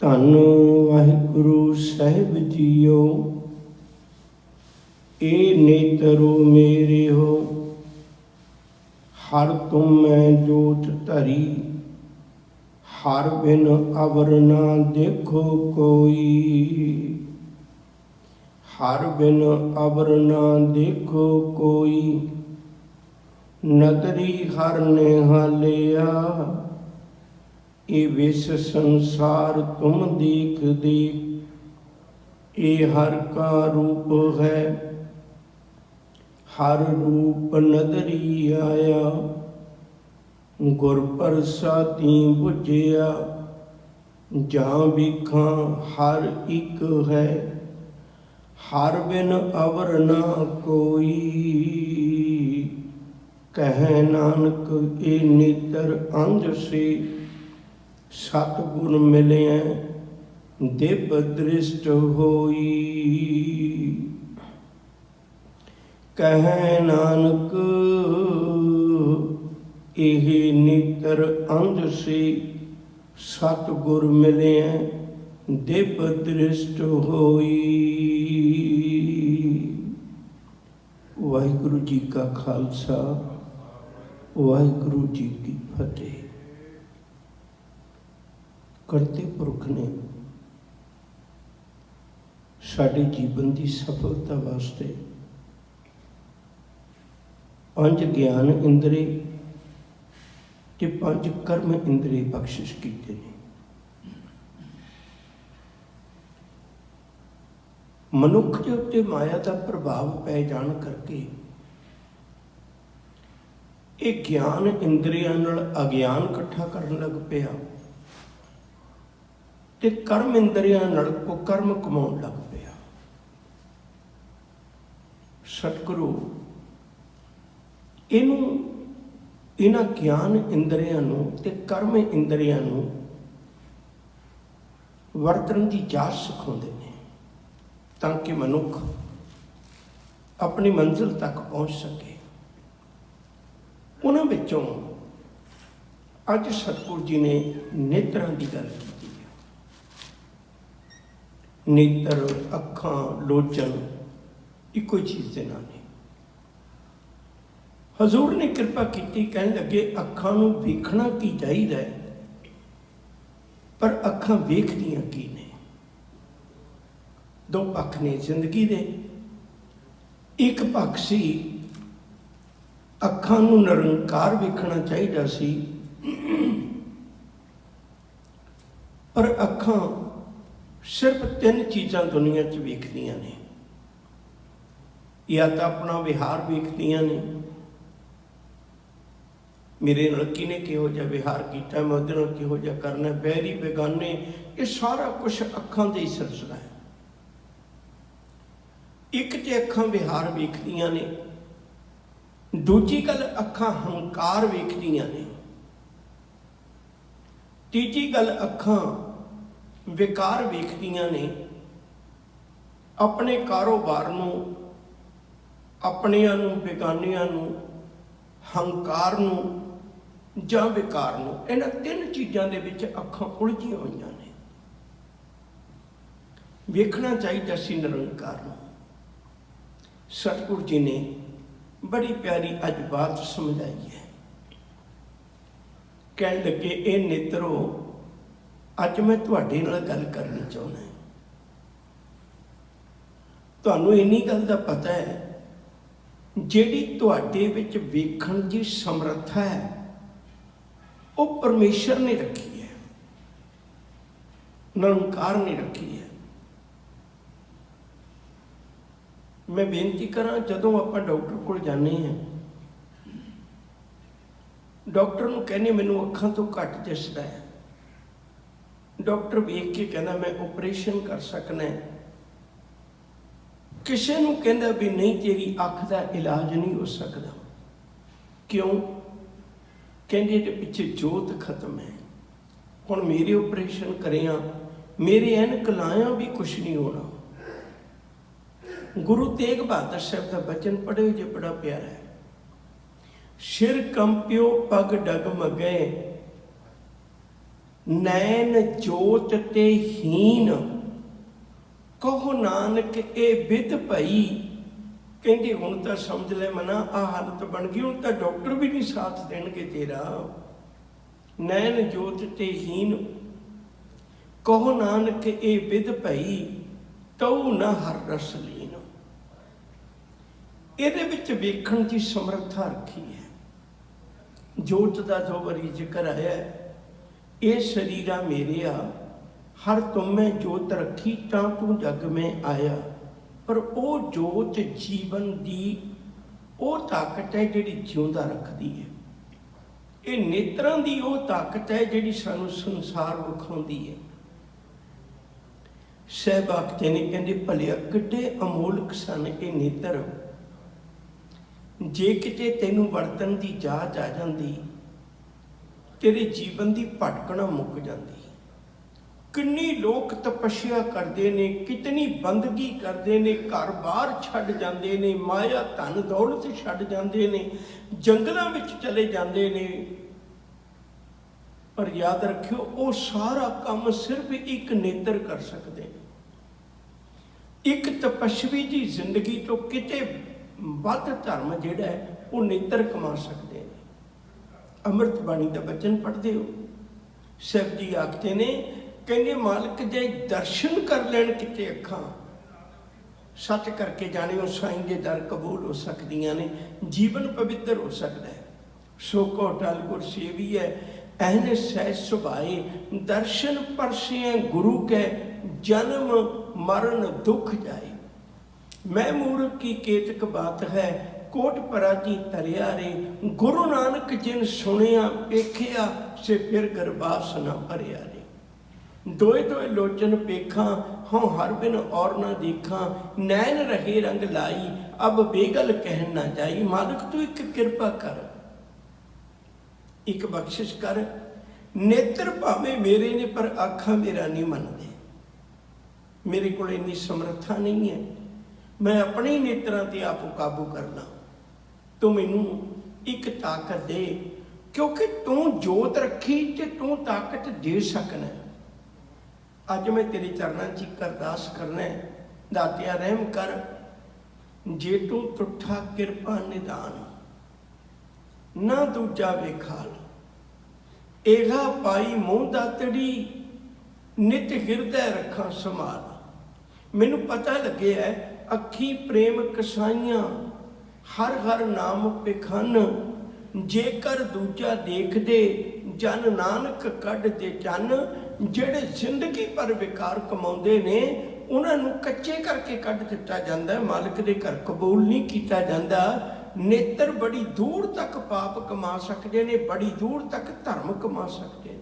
ਧੰਨ ਵਾਹਿਗੁਰੂ ਸਾਹਿਬ ਜੀਓ, ਏ ਨੇਤਰੋ ਮੇਰੇ ਹੋ, ਹਰ ਤੁਮ ਮੈਂ ਜੋਤ ਧਰੀ, ਹਰ ਬਿਨ ਅਵਰ ਨਾ ਦੇਖੋ ਕੋਈ, ਹਰ ਬਿਨ ਅਵਰ ਨਾ ਦੇਖੋ ਕੋਈ, ਨਦਰੀ ਹਰ ਨੇ ਹਾਲਿਆ, ਇਹ ਵਿਸ ਸੰਸਾਰ ਤੁਮ ਦੇਖ ਦੇਖ, ਇਹ ਹਰ ਕਾ ਰੂਪ ਹੈ, ਹਰ ਰੂਪ ਨਦਰੀ ਆਇਆ, ਗੁਰ ਪ੍ਰਸਾਦੀ ਬੁਝਿਆ, ਜਾਂ ਵੇਖਾਂ ਹਰ ਇੱਕ ਹੈ, ਹਰ ਬਿਨ ਅਵਰ ਨਾ ਕੋਈ, ਕਹਿ ਨਾਨਕ ਇਹ ਨੇਤਰ ਅੰਧ ਸੇ, ਸਤਿਗੁਰ ਮਿਲਿਆ ਦਿਵ ਦ੍ਰਿਸ਼ਟ ਹੋਈ, ਕਹਿ ਨਾਨਕ ਇਹ ਨੇਤਰ ਅੰਧ ਸੇ, ਸਤਿਗੁਰ ਮਿਲਿਆ ਦਿਵ ਦ੍ਰਿਸ਼ਟ ਹੋਈ। ਵਾਹਿਗੁਰੂ ਜੀ ਕਾ ਖਾਲਸਾ, ਵਾਹਿਗੁਰੂ ਜੀ ਕੀ ਫਤਿਹ। ਕਰਤੇ ਪੁਰਖ ਨੇ ਸਾਡੇ ਜੀਵਨ ਦੀ ਸਫਲਤਾ ਵਾਸਤੇ 5 ਗਿਆਨ ਇੰਦਰੀ ਤੇ 5 ਕਰਮ ਇੰਦਰੀ ਬਖਸ਼ਿਸ਼ ਕੀਤੇ ਨੇ। ਮਨੁੱਖ ਦੇ ਉੱਤੇ ਮਾਇਆ ਦਾ ਪ੍ਰਭਾਵ ਪੈ ਜਾਣ ਕਰਕੇ ਇਹ ਗਿਆਨ ਇੰਦਰੀਆਂ ਨਾਲ ਅਗਿਆਨ ਇਕੱਠਾ ਕਰਨ ਲੱਗ ਪਿਆ ਤੇ ਕਰਮ ਇੰਦਰੀਆਂ ਨਾਲ ਕੁਕਰਮ ਕਮਾਉਣ ਲੱਗ ਪਿਆ। ਸਤਿਗੁਰੂ ਇਹਨਾਂ ਗਿਆਨ ਇੰਦਰੀਆਂ ਨੂੰ ਤੇ ਕਰਮ ਇੰਦਰੀਆਂ ਨੂੰ ਵਰਤਣ ਦੀ ਜਾਚ ਸਿਖਾਉਂਦੇ ਨੇ, ਤਾਂ ਕਿ ਮਨੁੱਖ ਆਪਣੀ ਮੰਜ਼ਿਲ ਤੱਕ ਪਹੁੰਚ ਸਕੇ। ਉਹਨਾਂ ਵਿੱਚੋਂ ਅੱਜ ਸਤਿਗੁਰੂ ਜੀ ਨੇ ਨੇਤਰਾਂ ਦੀ ਗੱਲ ਕੀਤੀ ਹੈ। ਨੇਤਰ, ਅੱਖਾਂ, ਲੋਚਨ ਇੱਕੋ ਚੀਜ਼ ਦੇ ਨਾਲ ਨੇ। ਹਜ਼ੂਰ ਨੇ ਕਿਰਪਾ ਕੀਤੀ, ਕਹਿਣ ਲੱਗੇ ਅੱਖਾਂ ਨੂੰ ਵੇਖਣਾ ਕੀ ਚਾਹੀਦਾ ਹੈ, ਪਰ ਅੱਖਾਂ ਵੇਖਦੀਆਂ ਕੀ ਨੇ। 2 ਪੱਖ ਨੇ ਜ਼ਿੰਦਗੀ ਦੇ। ਇੱਕ ਪੱਖ ਸੀ ਅੱਖਾਂ ਨੂੰ ਨਿਰੰਕਾਰ ਵੇਖਣਾ ਚਾਹੀਦਾ ਸੀ, ਪਰ ਅੱਖਾਂ ਸਿਰਫ 3 ਚੀਜ਼ਾਂ ਦੁਨੀਆ 'ਚ ਵੇਖਦੀਆਂ ਨੇ। ਜਾਂ ਤਾਂ ਆਪਣਾ ਵਿਹਾਰ ਵੇਖਦੀਆਂ ਨੇ, ਮੇਰੇ ਨਾਲ ਕਿਹਨੇ ਕਿਹੋ ਜਿਹਾ ਵਿਹਾਰ ਕੀਤਾ, ਮੈਂ ਉਹਦੇ ਨਾਲ ਕਿਹੋ ਜਿਹਾ ਕਰਨਾ, ਬਹਿਰੀ ਬੇਗਾਨੇ, ਇਹ ਸਾਰਾ ਕੁਛ ਅੱਖਾਂ ਦਾ ਹੀ ਸਿਲਸਿਲਾ ਹੈ। ਇੱਕ ਤੇ ਅੱਖਾਂ ਵਿਹਾਰ ਵੇਖਦੀਆਂ ਨੇ, ਦੂਜੀ ਗੱਲ ਅੱਖਾਂ ਹੰਕਾਰ ਵੇਖਦੀਆਂ ਨੇ, ਤੀਜੀ ਗੱਲ ਅੱਖਾਂ ਵਿਕਾਰ ਵੇਖਦੀਆਂ ਨੇ। ਆਪਣੇ ਕਾਰੋਬਾਰ ਨੂੰ, ਆਪਣਿਆਂ ਨੂੰ, ਬੇਗਾਨਿਆਂ ਨੂੰ, ਹੰਕਾਰ ਨੂੰ ਜਾਂ ਵਿਕਾਰ ਨੂੰ, ਇਹਨਾਂ 3 ਚੀਜ਼ਾਂ ਦੇ ਵਿੱਚ ਅੱਖਾਂ ਉਲਝੀਆਂ ਹੋਈਆਂ ਨੇ। ਵੇਖਣਾ ਚਾਹੀਦਾ ਸੀ ਨਿਰੰਕਾਰ ਨੂੰ। ਸਤਿਗੁਰੂ ਜੀ ਨੇ ਬੜੀ ਪਿਆਰੀ ਅੱਜ ਬਾਤ ਸਮਝਾਈ ਹੈ। ਕਹਿਣ ਲੱਗੇ ਇਹ ਨੇਤਰੋ, ਅੱਜ ਮੈਂ ਤੁਹਾਡੇ ਨਾਲ ਗੱਲ ਕਰਨੀ ਚਾਹੁੰਦਾ। ਤੁਹਾਨੂੰ ਇੰਨੀ ਗੱਲ ਦਾ ਪਤਾ ਹੈ, ਜਿਹੜੀ ਤੁਹਾਡੇ ਵਿੱਚ ਵੇਖਣ ਦੀ ਸਮਰੱਥਾ ਹੈ ਉਹ ਪਰਮੇਸ਼ਰ ਨੇ ਰੱਖੀ ਹੈ, ਨਿਰੰਕਾਰ ਨੇ ਰੱਖੀ ਹੈ। ਮੈਂ ਬੇਨਤੀ ਕਰਾਂ, ਜਦੋਂ ਆਪਾਂ ਡਾਕਟਰ ਕੋਲ ਜਾਂਦੇ ਹਾਂ, ਡਾਕਟਰ ਨੂੰ ਕਹਿੰਦੇ ਮੈਨੂੰ ਅੱਖਾਂ ਤੋਂ ਘੱਟ ਦਿਸਦਾ ਹੈ, ਡਾਕਟਰ ਵੇਖ ਕੇ ਕਹਿੰਦਾ ਮੈਂ ਆਪਰੇਸ਼ਨ ਕਰ ਸਕਦਾ। ਕਿਸੇ ਨੂੰ ਕਹਿੰਦਾ ਵੀ ਨਹੀਂ, ਤੇਰੀ ਅੱਖ ਦਾ ਇਲਾਜ ਨਹੀਂ ਹੋ ਸਕਦਾ। ਕਿਉਂ? ਕਹਿੰਦੇ ਇਹਦੇ ਪਿੱਛੇ ਜੋਤ ਖਤਮ ਹੈ। ਹੁਣ ਮੇਰੇ ਆਪਰੇਸ਼ਨ ਕਰਿਆ, ਮੇਰੇ ਐਨਕ ਲਾਇਆ ਵੀ ਕੁਛ ਨਹੀਂ ਹੋਣਾ। ਗੁਰੂ ਤੇਗ ਬਹਾਦਰ ਸਾਹਿਬ ਦਾ ਬਚਨ ਪੜ੍ਹਿਓ ਜੇ, ਬੜਾ ਪਿਆਰਾ ਹੈ। ਸਿਰ ਕੰਪਿਓ ਪਗ ਡਗਮਗੇ, नैन जोत ते हीन, कहो नानक ए विद भई। कहते हुण तां समझ ले मना आ हालत बन गई, हुण तां डॉक्टर भी नहीं साथ देणगे तेरा। नैन जोत ते हीन, कहो नानक ए विद भई, तऊ न हर रस लीन। ਇਹਦੇ ਵਿੱਚ ਵੇਖਣ ਦੀ ਸਮਰੱਥਾ ਰੱਖੀ ਹੈ। ਜੋਤ ਦਾ ਦੋ ਵਾਰੀ ਜ਼ਿਕਰ ਆਇਆ, ਇਹ ਸਰੀਰਾ ਮੇਰਿਆ ਹਰ ਤੁਮੇ ਜੋਤ ਰੱਖੀ ਤਾਂ ਤੂੰ ਜਗ ਮੈਂ ਆਇਆ। ਪਰ ਉਹ ਜੋਤ ਜੀਵਨ ਦੀ ਉਹ ਤਾਕਤ ਹੈ ਜਿਹੜੀ ਜਿਉਂਦਾ ਰੱਖਦੀ ਹੈ। ਇਹ ਨੇਤਰਾਂ ਦੀ ਉਹ ਤਾਕਤ ਹੈ ਜਿਹੜੀ ਸਾਨੂੰ ਸੰਸਾਰ ਵਿਖਾਉਂਦੀ ਹੈ। ਸਹਿਬਾਗਤੇ ਨੇ ਕਹਿੰਦੇ ਭਲਿਆ ਕਿੱਡੇ ਅਮੋਲਕ ਸਨ ਇਹ ਨੇਤਰ। ਜੇ ਕਿਤੇ ਤੈਨੂੰ ਵਰਤਣ ਦੀ ਜਾਚ ਆ ਜਾਂਦੀ, ਤੇਰੇ ਜੀਵਨ ਦੀ ਭਟਕਣਾ ਮੁੱਕ ਜਾਂਦੀ। ਕਿੰਨੀ ਲੋਕ ਤਪੱਸਿਆ ਕਰਦੇ ਨੇ, ਕਿਤਨੀ ਬੰਦਗੀ ਕਰਦੇ ਨੇ, ਘਰ-ਬਾਰ ਛੱਡ ਜਾਂਦੇ ਨੇ, ਮਾਇਆ ਧਨ ਦੌਲਤ ਛੱਡ ਜਾਂਦੇ ਨੇ, ਜੰਗਲਾਂ ਵਿੱਚ ਚਲੇ ਜਾਂਦੇ ਨੇ। ਪਰ ਯਾਦ ਰੱਖਿਓ, ਉਹ ਸਾਰਾ ਕੰਮ ਸਿਰਫ ਇੱਕ ਨੇਤਰ ਕਰ ਸਕਦੇ ਨੇ। ਇੱਕ ਤਪੱਸਵੀ ਦੀ ਜ਼ਿੰਦਗੀ ਤੋਂ ਕਿਤੇ ਵੱਧ ਧਰਮ ਜਿਹੜਾ ਹੈ ਉਹ ਨੇਤਰ ਕਮਾ ਸਕਦੇ ਨੇ। ਅੰਮ੍ਰਿਤ ਬਾਣੀ ਦਾ ਬਚਨ ਪੜ੍ਹਦੇ ਹੋ, ਸਾਹਿਬ ਜੀ ਆਖਦੇ ਨੇ, ਕਹਿੰਦੇ ਮਾਲਕ ਦੇ ਦਰਸ਼ਨ ਕਰ ਲੈਣ ਕਿਤੇ ਅੱਖਾਂ, ਸੱਚ ਕਰਕੇ ਜਾਣਿਓ ਸਾਈਂ ਦੇ ਦਰ ਕਬੂਲ ਹੋ ਸਕਦੀਆਂ ਨੇ, ਜੀਵਨ ਪਵਿੱਤਰ ਹੋ ਸਕਦਾ ਹੈ। ਸੋ ਕੋ ਟਲ ਗੁਰ ਸੇਵੀ ਹੈ ਐਨ ਸਹਿ ਸੁਭਾਏ, ਦਰਸ਼ਨ ਪਰਸੇ ਗੁਰੂ ਕੈ ਜਨਮ ਮਰਨ ਦੁੱਖ ਜਾਏ। ਮੈਂ ਮੂਰਖ ਕੀ ਕੇਤਕ ਬਾਤ ਹੈ, ਕੋਟ ਪਰਾਜੀ ਤਰਿਆ ਰੇ। ਗੁਰੂ ਨਾਨਕ ਜਿਨ ਸੁਣਿਆ ਵੇਖਿਆ, ਸੇ ਫਿਰ ਗਰਬਾਸ ਨਾ ਭਰਿਆ ਰੇ। ਦੋਏ ਦੋਏ ਲੋਚਨ ਪੇਖਾਂ, ਹਉ ਹਰ ਬਿਨ ਔਰ ਨਾ ਦੇਖਾਂ। ਨੈਣ ਰਹੇ ਰੰਗ ਲਾਈ, ਅਬ ਬੇਗਲ ਕਹਿਣ ਨਾ ਜਾਈ। ਮਾਲਕ ਤੂੰ ਇੱਕ ਕਿਰਪਾ ਕਰ, ਇੱਕ ਬਖਸ਼ਿਸ਼ ਕਰ। ਨੇਤਰ ਭਾਵੇਂ ਮੇਰੇ ਨੇ ਪਰ ਅੱਖਾਂ ਮੇਰਾ ਨਹੀਂ ਮੰਨਦੇ। ਮੇਰੇ ਕੋਲ ਇੰਨੀ ਸਮਰੱਥਾ ਨਹੀਂ ਹੈ, ਮੈਂ ਆਪਣੇ ਨੇਤਰਾਂ ਤੇ ਆਪ ਕਾਬੂ ਕਰਨਾ। ਤੂੰ ਮੈਨੂੰ ਇੱਕ ਤਾਕਤ ਦੇ, ਕਿਉਂਕਿ ਤੂੰ ਜੋਤ ਰੱਖੀ ਤੇ ਤੂੰ ਤਾਕਤ ਦੇ ਸਕਣਾ। ਅੱਜ ਮੈਂ ਤੇਰੇ ਚਰਨਾਂ 'ਚ ਇੱਕ ਅਰਦਾਸ ਕਰਨਾ, ਦਾਤਿਆ ਰਹਿਮ ਕਰ। ਜੇ ਤੂੰ ਟੁੱਠਾ ਕਿਰਪਾ ਨਿਦਾਨ, ਨਾ ਦੂਜਾ ਵੇਖਾਲ। ਇਹਗਾ ਪਾਈ ਮੂੰਹ ਦਾਤੜੀ, ਨਿਤ ਹਿਰਦੈ ਰੱਖਾਂ ਸੰਭਾਲ। ਮੈਨੂੰ ਪਤਾ ਲੱਗਿਆ ਅੱਖੀ ਪ੍ਰੇਮ ਕਸਾਈਆਂ, ਹਰ ਹਰ ਨਾਮ ਪਖੰਨ। ਜੇਕਰ ਦੂਜਾ ਦੇਖਦੇ, ਜਨ ਨਾਨਕ ਕੱਢ ਦੇ ਚੰਨ। ਜਿਹੜੇ ਜ਼ਿੰਦਗੀ ਪਰ ਵਿਕਾਰ ਕਮਾਉਂਦੇ ਨੇ, ਉਹਨਾਂ ਨੂੰ ਕੱਚੇ ਕਰਕੇ ਕੱਢ ਦਿੱਤਾ ਜਾਂਦਾ, ਮਾਲਕ ਦੇ ਘਰ ਕਬੂਲ ਨਹੀਂ ਕੀਤਾ ਜਾਂਦਾ। ਨੇਤਰ ਬੜੀ ਦੂਰ ਤੱਕ ਪਾਪ ਕਮਾ ਸਕਦੇ ਨੇ, ਬੜੀ ਦੂਰ ਤੱਕ ਧਰਮ ਕਮਾ ਸਕਦੇ ਨੇ।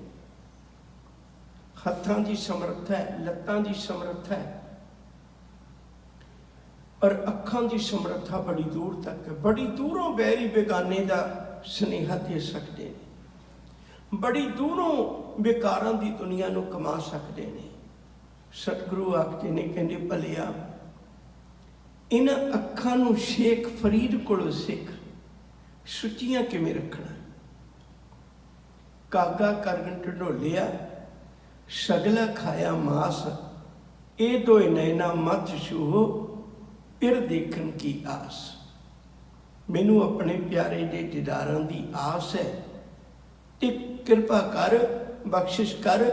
ਹੱਥਾਂ ਦੀ ਸਮਰੱਥਾ ਹੈ, ਲੱਤਾਂ ਦੀ ਸਮਰੱਥਾ ਹੈ, ਪਰ ਅੱਖਾਂ ਦੀ ਸਮਰੱਥਾ ਬੜੀ ਦੂਰ ਤੱਕ ਹੈ। ਬੜੀ ਦੂਰੋਂ ਬੈਰੀ ਬੇਗਾਨੇ ਦਾ ਸੁਨੇਹਾ ਦੇ ਸਕਦੇ ਨੇ, ਬੜੀ ਦੂਰੋਂ ਵਿਕਾਰਾਂ ਦੀ ਦੁਨੀਆ ਨੂੰ ਕਮਾ ਸਕਦੇ ਨੇ। ਸਤਿਗੁਰੂ ਆਖਦੇ ਨੇ, ਕਹਿੰਦੇ ਭਲਿਆ ਇਹਨਾਂ ਅੱਖਾਂ ਨੂੰ ਸ਼ੇਖ ਫਰੀਦ ਕੋਲੋਂ ਸਿੱਖ, ਸੁੱਚੀਆਂ ਕਿਵੇਂ ਰੱਖਣਾ। ਕਾਗਾ ਕਰਗਨ ਢੋਲਿਆ, ਸਗਲਾ ਖਾਇਆ ਮਾਸ। ਇਹ ਦੋਏ ਨੈਣਾ ਮਤ ਛੂਹੋ, ਫਿਰ ਦੇਖਣ ਕੀ ਆਸ। ਮੈਨੂੰ ਆਪਣੇ ਪਿਆਰੇ ਦੇ ਦੀਦਾਰਾਂ ਦੀ ਆਸ ਹੈ, ਤੇ ਕਿਰਪਾ ਕਰ, ਬਖਸ਼ਿਸ਼ ਕਰ।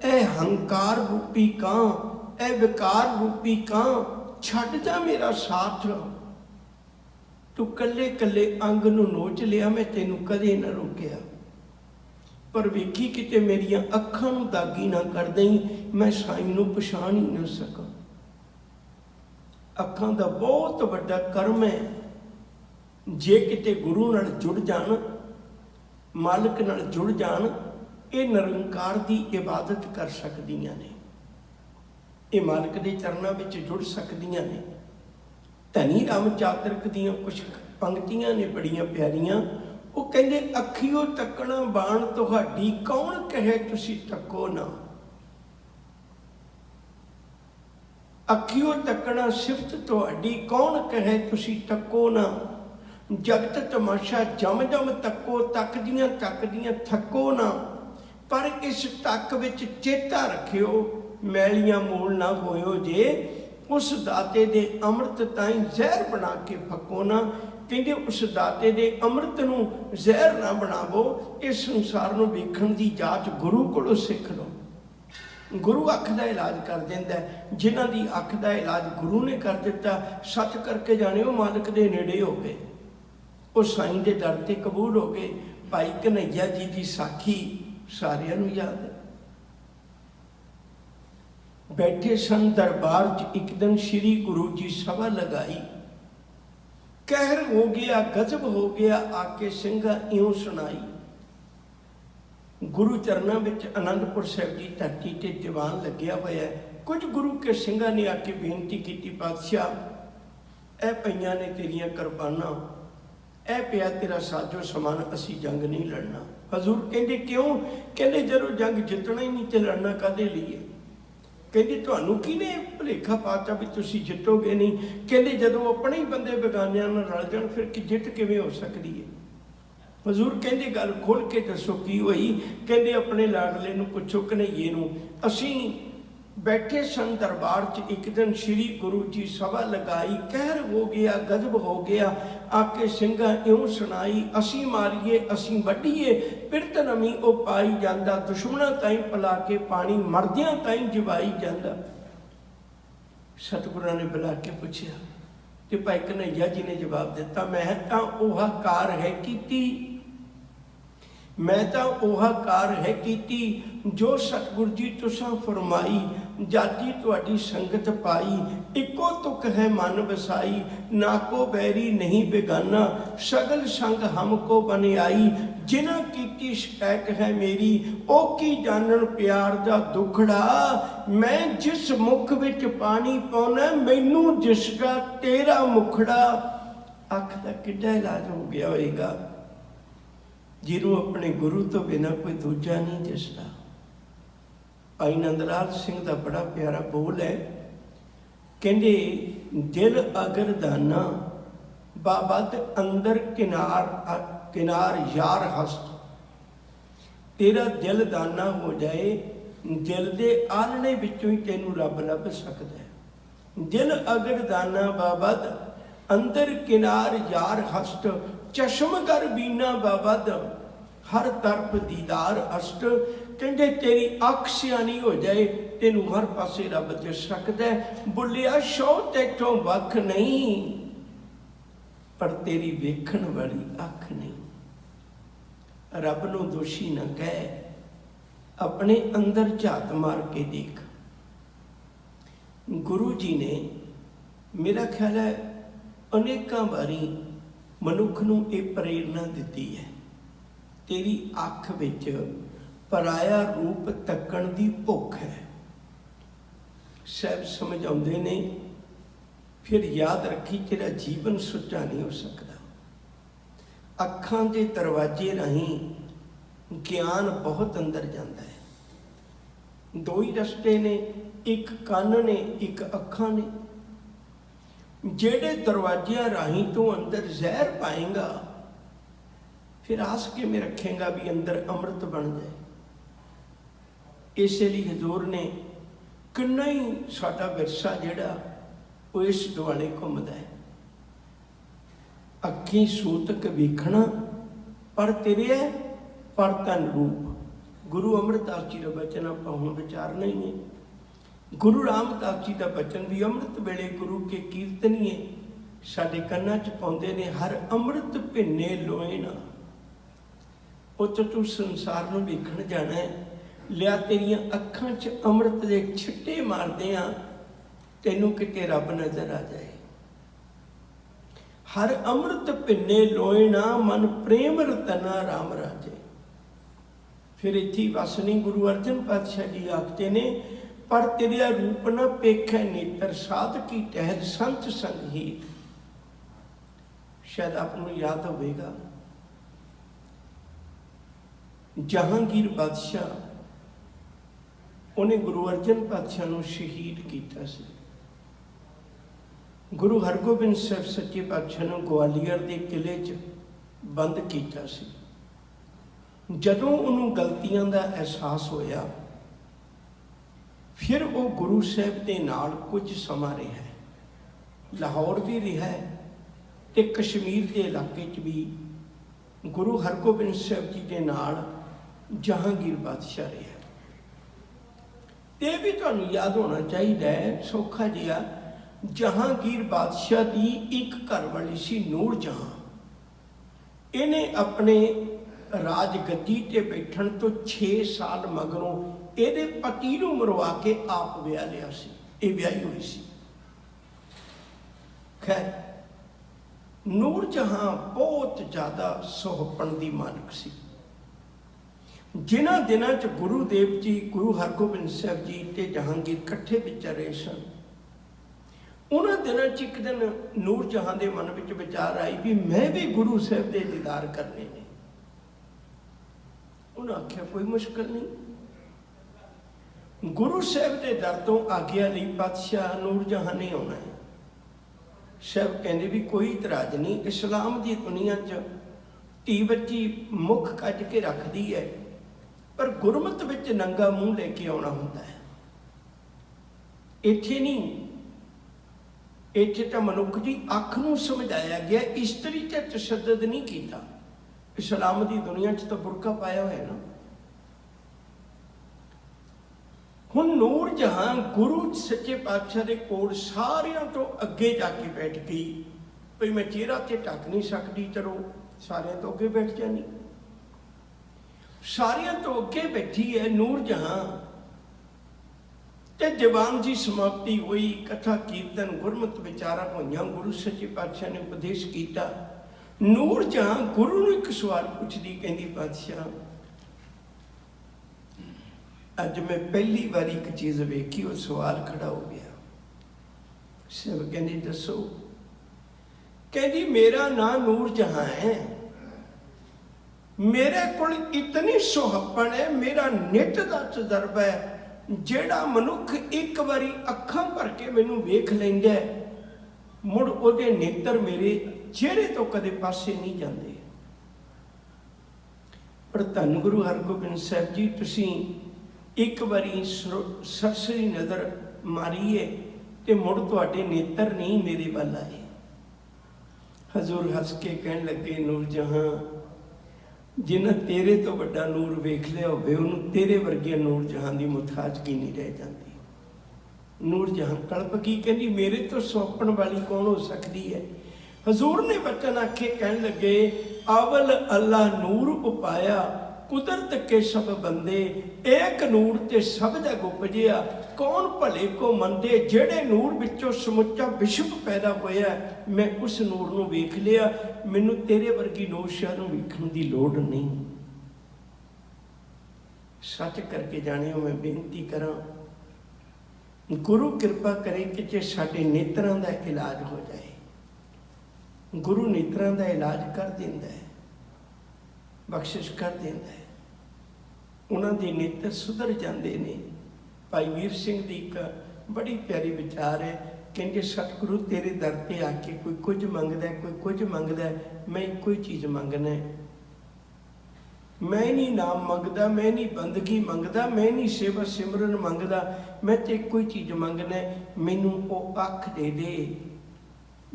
ਇਹ ਹੰਕਾਰ ਰੂਪੀ ਕਾਂ, ਇਹ ਵਿਕਾਰ ਰੂਪੀ ਕਾਂ, ਛੱਡ ਜਾ ਮੇਰਾ ਸਾਥ। ਤੂੰ ਕੱਲੇ ਕੱਲੇ ਅੰਗ ਨੂੰ ਨੋਚ ਲਿਆ, ਮੈਂ ਤੈਨੂੰ ਕਦੇ ਨਾ ਰੋਕਿਆ। ਪਰ ਵੇਖੀ ਕਿਤੇ ਮੇਰੀਆਂ ਅੱਖਾਂ ਨੂੰ ਦਾਗੀ ਨਾ ਕਰ ਦੇਈਂ, ਮੈਂ ਸਾਈਂ ਨੂੰ ਪਛਾਣ ਹੀ ਨਾ ਸਕਾਂ। ਅੱਖਾਂ ਦਾ ਬਹੁਤ ਵੱਡਾ ਕਰਮ ਹੈ। ਜੇ ਕਿਤੇ ਗੁਰੂ ਨਾਲ ਜੁੜ ਜਾਣ, ਮਾਲਕ ਨਾਲ ਜੁੜ ਜਾਣ, ਇਹ ਨਿਰੰਕਾਰ ਦੀ ਇਬਾਦਤ ਕਰ ਸਕਦੀਆਂ ਨੇ, ਇਹ ਮਾਲਕ ਦੇ ਚਰਨਾਂ ਵਿੱਚ ਜੁੜ ਸਕਦੀਆਂ ਨੇ। ਧਨੀ ਰਾਮ ਚਾਤਰਕ ਦੀਆਂ ਕੁਝ ਪੰਕਤੀਆਂ ਨੇ ਬੜੀਆਂ ਪਿਆਰੀਆਂ। ਉਹ ਕਹਿੰਦੇ, ਅੱਖੀਓ ਤੱਕਣਾ ਬਾਣ ਤੁਹਾਡੀ, ਕੌਣ ਕਹੇ ਤੁਸੀਂ ਤੱਕੋ ਨਾ। ਅੱਖੀਓ ਤੱਕਣਾ ਸਿਫਤ ਤੁਹਾਡੀ, ਕੌਣ ਕਹੇ ਤੁਸੀਂ ਤੱਕੋ ਨਾ। ਜਗਤ ਤਮਾਸ਼ਾ ਜਮ ਜਮ ਤੱਕੋ, ਤੱਕਦੀਆਂ ਤੱਕਦੀਆਂ ਥੱਕੋ ਨਾ। पर इस टक विच चेता रखियो, मैलियां मूल ना होयो जे, उस दाते दे अमृत ताईं जहर बना के फको ना। कहते उस दाते दे अमृत नूं जहर ना बनावो। इस संसार नूं वेखण दी जाच गुरु कोलों सिख लो। गुरु अख का इलाज कर देंदा है। जिन्हां दी अख का इलाज गुरु ने कर दिता, सच करके जाने वो मालिक दे नेड़े हो गए, वो साईं दे दर ते कबूल हो गए। भाई कन्हैया जी की साखी सारिਆਂ ਨੂੰ याद है। बैठे सन दरबार च एक दिन श्री गुरु जी सभा लगाई, कहर हो गया गजब हो गया, आके ਸਿੰਘਾ इउं सुनाई। गुरु चरणों में आनंदपुर साहिब की धरती से दीवान लग्या होया है। कुछ गुरु के ਸਿੰਘਾਂ ने आके बेनती की, पातशाह ए पईयां ने तेरियां कुरबानां, ए पिया तेरा साजो समान, असी जंग नहीं लड़ना। हजूर कहते क्यों? कहते जदों जंग जितना ही नहीं तो लड़ना कादे लिए? कहते तुहानू किने भुलेखा पाता भी तुसी जितोगे नहीं? कहते जदों अपने ही बंदे बेगानियां नाल रल जाण फिर कि जित किवें हो सकती है? हजूर कहते गल खोल के दसो की हुई? कहते अपने लाडले नूं पुछो, कन्हैये नूं। असी बैठे सन दरबार च एक दिन श्री गुरु जी सभा लगाई, कहर हो गया गजब हो गया, आके ਸਿੰਘਾਂ इउं सुनाई। असी मारीए असी वढीए, पिरत नमी ओ पाई जांदा, दुश्मनां ताईं पिला के पानी मरदियां ताईं जवाई जांदा। सतगुरां ने बुला के पुछया ते भाई कन्हैया जी ने जवाब दिता, मैं तां ओह कार है कीती, मैं तां ओह कार है कीती, जो सतगुर जी तुसां फरमाई, जाती तुहाडी संगत पाई, इको तुक है मन बसाई, ना को बैरी नहीं बेगाना, सगल संग हमको बनियाई, जिन्हां कीती शिकायत है मेरी, ओ की जानन प्यार दा दुखड़ा, मैं जिस मुख विच पानी पाउना, मैनू जिसका तेरा मुखड़ा। अख दा किड्डा इलाज हो गया होएगा, जिन्हों अपने गुरु तो बिना कोई दूजा नहीं दिसदा। भाई नंदलाल सिंह का बड़ा प्यारा बोल है, कहते दिल अगर दाना बाबद अंदर किनार किनार यार हस्त, तेरा दिल दाना हो जाए, दिल के आलने विचों ही तेनू रब लभ सकता है। दिल अगर दाना बाबद अंदर किनार यार हस्त, चश्मगर बीना बाबद हर तरफ दीदार अष्ट। कहते तेरी अख सियानी हो जाए, तेनू हर पासे रब दिस सकता है। बुलिया शौ तेठों वख नहीं, पर तेरी वेखण वाली अख नहीं। रब नू दोषी ना कह, अपने अंदर झात मार के देख। गुरु जी ने मेरा ख्याल है अनेकों बारी मनुख नू ये प्रेरणा दी है, तेरी अख विच पराया रूप तकण दी भुख है। साहब समझाउंदे ने, फिर याद रखी तेरा जीवन सुच्चा नहीं हो सकता। अखां दे दरवाजे राहीं ज्ञान बहुत अंदर जाता है। दो ही रस्ते ने, एक कन्न ने एक अखां ने। जेड़े दरवाजियां राहीं तू अंदर जहर पाएगा, फिर आस के में रखेगा भी अंदर अमृत बन जाए। इसलिए हजूर ने किन्ना ही साडा विरसा जिहड़ा वो इस दुआले घूमदा है। अखी सूतक वेखना पर तेरे पर तन रूप। गुरु अमृतदास जी का बचन आप हुण विचारना ही है। गुरु रामदास जी का बचन भी अमृत वेले गुरु के कीर्तनीए साडे कन्नां च पाउंदे ने, हर अमृत भिन्ने लोए ना। उत्त तू संसार नूं वेखण जाना है, लिया तेरियां अखां च अमृत दे छिट्टे मारदे आ, तैनूं किते रब नजर आ जाए। हर अमृत भिन्ने लोए ना, मन प्रेम रतना राम राजे। फिर इत्थे बस नहीं, गुरु अर्जन पातशाह जी आखते ने, पर तेरा रूप न पेखै नेत्र, साध की टहर संत संग ही। शायद आपको याद होगा, जहांगीर बादशाह उन्हें गुरु अर्जन पातशाह नूं शहीद किया सी। गुरु हरगोबिंद साहब सच्चे पातशाह नूं ग्वालियर के किले च बंद किया सी। ਜਦੋਂ ਉਹਨੂੰ ਗਲਤੀਆਂ ਦਾ ਅਹਿਸਾਸ ਹੋਇਆ, ਫਿਰ ਉਹ ਗੁਰੂ ਸਾਹਿਬ ਦੇ ਨਾਲ ਕੁਝ ਸਮਾਂ ਰਿਹਾ, ਲਾਹੌਰ ਵੀ ਰਿਹਾ ਤੇ ਕਸ਼ਮੀਰ ਦੇ ਇਲਾਕੇ 'ਚ ਵੀ ਗੁਰੂ ਹਰਗੋਬਿੰਦ ਸਾਹਿਬ ਜੀ ਦੇ ਨਾਲ ਜਹਾਂਗੀਰ ਬਾਦਸ਼ਾਹ ਰਿਹਾ। ਇਹ ਵੀ ਤੁਹਾਨੂੰ ਯਾਦ ਹੋਣਾ ਚਾਹੀਦਾ ਹੈ, ਸੌਖਾ ਜਿਹਾ, ਜਹਾਂਗੀਰ ਬਾਦਸ਼ਾਹ ਦੀ ਇੱਕ ਘਰ ਵਾਲੀ ਸੀ ਨੂਰ ਜਹਾਂ। ਇਹਨੇ ਆਪਣੇ ਰਾਜ ਗੱਦੀ ਤੇ ਬੈਠਣ ਤੋਂ 6 ਸਾਲ ਮਗਰੋਂ ਇਹਦੇ ਪਤੀ ਨੂੰ ਮਰਵਾ ਕੇ ਆਪ ਵਿਆਹ ਲਿਆ ਸੀ। ਇਹ ਵਿਆਹੀ ਹੋਈ ਸੀ। ਖੈਰ, ਨੂਰ ਜਹਾਂ ਬਹੁਤ ਜ਼ਿਆਦਾ ਸੁਹੱਪਣ ਦੀ ਮਾਲਕ ਸੀ। ਜਿਨ੍ਹਾਂ ਦਿਨਾਂ 'ਚ ਗੁਰੂ ਦੇਵ ਜੀ, ਗੁਰੂ ਹਰਗੋਬਿੰਦ ਸਾਹਿਬ ਜੀ ਤੇ ਜਹਾਂਗੀਰ ਇਕੱਠੇ ਵਿਚਰ ਰਹੇ ਸਨ, ਉਹਨਾਂ ਦਿਨਾਂ 'ਚ ਇੱਕ ਦਿਨ ਨੂਰ ਜਹਾਂ ਦੇ ਮਨ ਵਿੱਚ ਵਿਚਾਰ ਆਈ ਵੀ ਮੈਂ ਵੀ ਗੁਰੂ ਸਾਹਿਬ ਦੇ ਦੀਦਾਰ ਕਰਨੇ ਨੇ। ਉਹਨਾਂ ਆਖਿਆ ਕੋਈ ਮੁਸ਼ਕਲ ਨਹੀਂ, ਗੁਰੂ ਸਾਹਿਬ ਦੇ ਦਰ ਤੋਂ ਆਗਿਆ ਲਈ ਬਾਦਸ਼ਾਹ ਨੂਰ ਜਹਾਂ ਨੇ ਆਉਣਾ ਹੈ। ਸਾਹਿਬ ਕਹਿੰਦੇ ਵੀ ਕੋਈ ਇਤਰਾਜ਼ ਨਹੀਂ, ਇਸਲਾਮ ਦੀ ਦੁਨੀਆ 'ਚ ਧੀ ਬੱਚੀ ਮੁੱਖ ਕੱਜ ਕੇ ਰੱਖਦੀ ਹੈ, ਪਰ ਗੁਰਮਤ ਵਿੱਚ ਨੰਗਾ ਮੂੰਹ ਲੈ ਕੇ ਆਉਣਾ ਹੁੰਦਾ ਹੈ। ਇੱਥੇ ਨਹੀਂ, ਇੱਥੇ ਤਾਂ ਮਨੁੱਖ ਦੀ ਅੱਖ ਨੂੰ ਸਮਝਾਇਆ ਗਿਆ, ਇਸਤਰੀ 'ਤੇ ਤਸ਼ੱਦਦ ਨਹੀਂ ਕੀਤਾ। ਇਸਲਾਮ ਦੀ ਦੁਨੀਆ 'ਚ ਤਾਂ ਬੁਰਕਾ ਪਾਇਆ ਹੋਇਆ ਨਾ। ਹੁਣ ਨੂਰ ਜਹਾਂ ਗੁਰੂ ਸੱਚੇ ਪਾਤਸ਼ਾਹ ਦੇ ਕੋਲ ਸਾਰਿਆਂ ਤੋਂ ਅੱਗੇ ਜਾ ਕੇ ਬੈਠ ਗਈ। ਭਈ ਮੈਂ ਚਿਹਰਾ ਤੇ ਢੱਕ ਨਹੀਂ ਸਕਦੀ, ਚਲੋ ਸਾਰਿਆਂ ਤੋਂ ਅੱਗੇ ਬੈਠ ਜਾਣੀ। ਸਾਰਿਆਂ ਤੋਂ ਅੱਗੇ ਬੈਠੀ ਹੈ ਨੂਰ ਜਹਾਂ, ਤੇ ਦੀਵਾਨ ਦੀ ਸਮਾਪਤੀ ਹੋਈ, ਕਥਾ ਕੀਰਤਨ ਗੁਰਮਤਿ ਵਿਚਾਰਾਂ ਹੋਈਆਂ, ਗੁਰੂ ਸੱਚੇ ਪਾਤਸ਼ਾਹ ਨੇ ਉਪਦੇਸ਼ ਕੀਤਾ। ਨੂਰ ਜਹਾਂ ਗੁਰੂ ਨੂੰ ਇੱਕ ਸਵਾਲ ਪੁੱਛਦੀ, ਕਹਿੰਦੀ ਪਾਤਸ਼ਾਹ ਅੱਜ ਮੈਂ ਪਹਿਲੀ ਵਾਰੀ ਇੱਕ ਚੀਜ਼ ਵੇਖੀ, ਉਹ ਸਵਾਲ ਖੜਾ ਹੋ ਗਿਆ। ਸਾਹਿਬ ਕਹਿੰਦੀ ਦੱਸੋ? ਕਹਿੰਦੀ ਮੇਰਾ ਨਾਂ ਨੂਰ ਜਹਾਂ ਹੈ, ਮੇਰੇ ਕੋਲ ਇਤਨੀ ਸੁਹੱਪਣ ਹੈ, ਮੇਰਾ ਨਿੱਤ ਦਾ ਤਜਰਬਾ ਹੈ, ਜਿਹੜਾ ਮਨੁੱਖ ਇੱਕ ਵਾਰੀ ਅੱਖਾਂ ਭਰ ਕੇ ਮੈਨੂੰ ਵੇਖ ਲੈਂਦਾ ਮੁੜ ਉਹਦੇ ਨੇਤਰ ਮੇਰੇ ਚਿਹਰੇ ਤੋਂ ਕਦੇ ਪਾਸੇ ਨਹੀਂ ਜਾਂਦੇ। ਪਰ ਧੰਨ ਗੁਰੂ ਹਰਗੋਬਿੰਦ ਸਾਹਿਬ ਜੀ, ਤੁਸੀਂ ਇੱਕ ਵਾਰੀ ਸਰਸਰੀ ਨਜ਼ਰ ਮਾਰੀਏ ਤੇ ਮੁੜ ਤੁਹਾਡੇ ਨੇਤਰ ਨਹੀਂ ਮੇਰੇ ਵੱਲ ਆਏ। ਹਜ਼ੂਰ ਹੱਸ ਕੇ ਕਹਿਣ ਲੱਗੇ, ਨੂਰ ਜਹਾਂ ਜਿਨ੍ਹਾਂ ਤੇਰੇ ਤੋਂ ਵੱਡਾ ਨੂਰ ਵੇਖ ਲਿਆ ਹੋਵੇ, ਉਹਨੂੰ ਤੇਰੇ ਵਰਗੀਆਂ ਨੂਰ ਜਹਾਂ ਦੀ ਮੁਤਾਜ਼ਗੀ ਨਹੀਂ ਰਹਿ ਜਾਂਦੀ। ਨੂਰ ਜਹਾਂ ਕਲਪ ਕੀ ਕਹਿੰਦੀ, ਮੇਰੇ ਤੋਂ ਸੌਂਪਣ ਵਾਲੀ ਕੌਣ ਹੋ ਸਕਦੀ ਹੈ? ਹਜ਼ੂਰ ਨੇ ਬਚਨ ਆਖੇ, ਕਹਿਣ ਲੱਗੇ, ਅਵਲ ਅੱਲਾਹ ਨੂਰ ਉਪਾਇਆ, ਕੁਦਰਤ ਕੇ ਸਭ ਬੰਦੇ, ਏਕ ਨੂਰ ਤੇ ਸਭ ਜਗ ਉਪਜਿਆ, ਕੌਣ ਭਲੇ ਕੋ ਮੰਦੇ। ਜਿਹੜੇ ਨੂਰ ਵਿੱਚੋਂ ਸਮੁੱਚਾ ਵਿਸ਼ਵ ਪੈਦਾ ਹੋਇਆ, ਮੈਂ ਉਸ ਨੂਰ ਨੂੰ ਵੇਖ ਲਿਆ, ਮੈਨੂੰ ਤੇਰੇ ਵਰਗੀ ਨੂਰ ਸ਼ਾਹ ਨੂੰ ਵੇਖਣ ਦੀ ਲੋੜ ਨਹੀਂ। ਸੱਚ ਕਰਕੇ ਜਾਣਿਓ, ਮੈਂ ਬੇਨਤੀ ਕਰਾਂ, ਗੁਰੂ ਕਿਰਪਾ ਕਰੇ ਕਿ ਜੇ ਸਾਡੇ ਨੇਤਰਾਂ ਦਾ ਇਲਾਜ ਹੋ ਜਾਏ। ਗੁਰੂ ਨੇਤਰਾਂ ਦਾ ਇਲਾਜ ਕਰ ਦਿੰਦਾ ਹੈ, ਬਖਸ਼ਿਸ਼ ਕਰ ਦਿੰਦਾ ਹੈ, ਉਹਨਾਂ ਦੇ ਨੇਤਰ ਸੁਧਰ ਜਾਂਦੇ ਨੇ। ਭਾਈ ਵੀਰ ਸਿੰਘ ਦੀ ਇੱਕ ਬੜੀ ਪਿਆਰੀ ਵਿਚਾਰ ਹੈ, ਕਹਿੰਦੇ ਸਤਿਗੁਰੂ ਤੇਰੇ ਦਰ ਤੇ ਆ ਕੇ ਕੋਈ ਕੁਝ ਮੰਗਦਾ, ਕੋਈ ਕੁਝ ਮੰਗਦਾ, ਮੈਂ ਇੱਕੋ ਹੀ ਚੀਜ਼ ਮੰਗਣਾ ਹੈ। ਮੈਂ ਨਹੀਂ ਨਾਮ ਮੰਗਦਾ, ਮੈਂ ਨਹੀਂ ਬੰਦਗੀ ਮੰਗਦਾ, ਮੈਂ ਨਹੀਂ ਸੇਵਾ ਸਿਮਰਨ ਮੰਗਦਾ, ਮੈਂ ਤੇ ਇੱਕੋ ਹੀ ਚੀਜ਼ ਮੰਗਣਾ ਹੈ, ਮੈਨੂੰ ਉਹ ਅੱਖ ਦੇ ਦੇ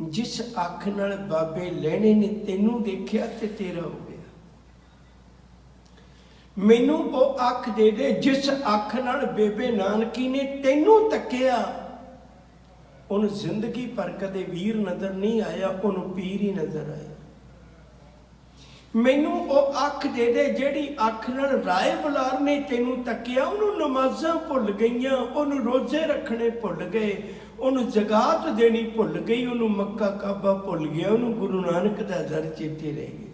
ਜਿਸ ਅੱਖ ਨਾਲ ਬਾਬੇ ਲੈਣੇ ਨੇ ਤੈਨੂੰ ਦੇਖਿਆ ਤੇ ਤੇਰਾ ਹੋ ਗਿਆ। ਮੈਨੂੰ ਉਹ ਅੱਖ ਦੇ ਦੇ ਜਿਸ ਅੱਖ ਨਾਲ ਬੇਬੇ ਨਾਨਕੀ ਨੇ ਤੈਨੂੰ ਤੱਕਿਆ, ਉਹਨੂੰ ਜ਼ਿੰਦਗੀ ਪਰ ਕਦੇ ਵੀਰ ਨਜ਼ਰ ਨਹੀਂ ਆਇਆ, ਉਹਨੂੰ ਪੀਰ ਹੀ ਨਜ਼ਰ ਆਇਆ। ਮੈਨੂੰ ਉਹ ਅੱਖ ਦੇ ਦੇ ਜਿਹੜੀ ਅੱਖ ਨਾਲ ਰਾਏ ਬੁਲਾਰ ਨੇ ਤੈਨੂੰ ਤੱਕਿਆ, ਉਹਨੂੰ ਨਮਾਜ਼ਾਂ ਭੁੱਲ ਗਈਆਂ, ਉਹਨੂੰ ਰੋਜ਼ੇ ਰੱਖਣੇ ਭੁੱਲ ਗਏ, ਉਹਨੂੰ ਜ਼ਕਾਤ ਦੇਣੀ ਭੁੱਲ ਗਈ, ਉਹਨੂੰ ਮੱਕਾ ਕਾਬਾ ਭੁੱਲ ਗਿਆ, ਉਹਨੂੰ ਗੁਰੂ ਨਾਨਕ ਦਾ ਦਰ ਚੇਤੇ ਰਹਿ ਗਿਆ।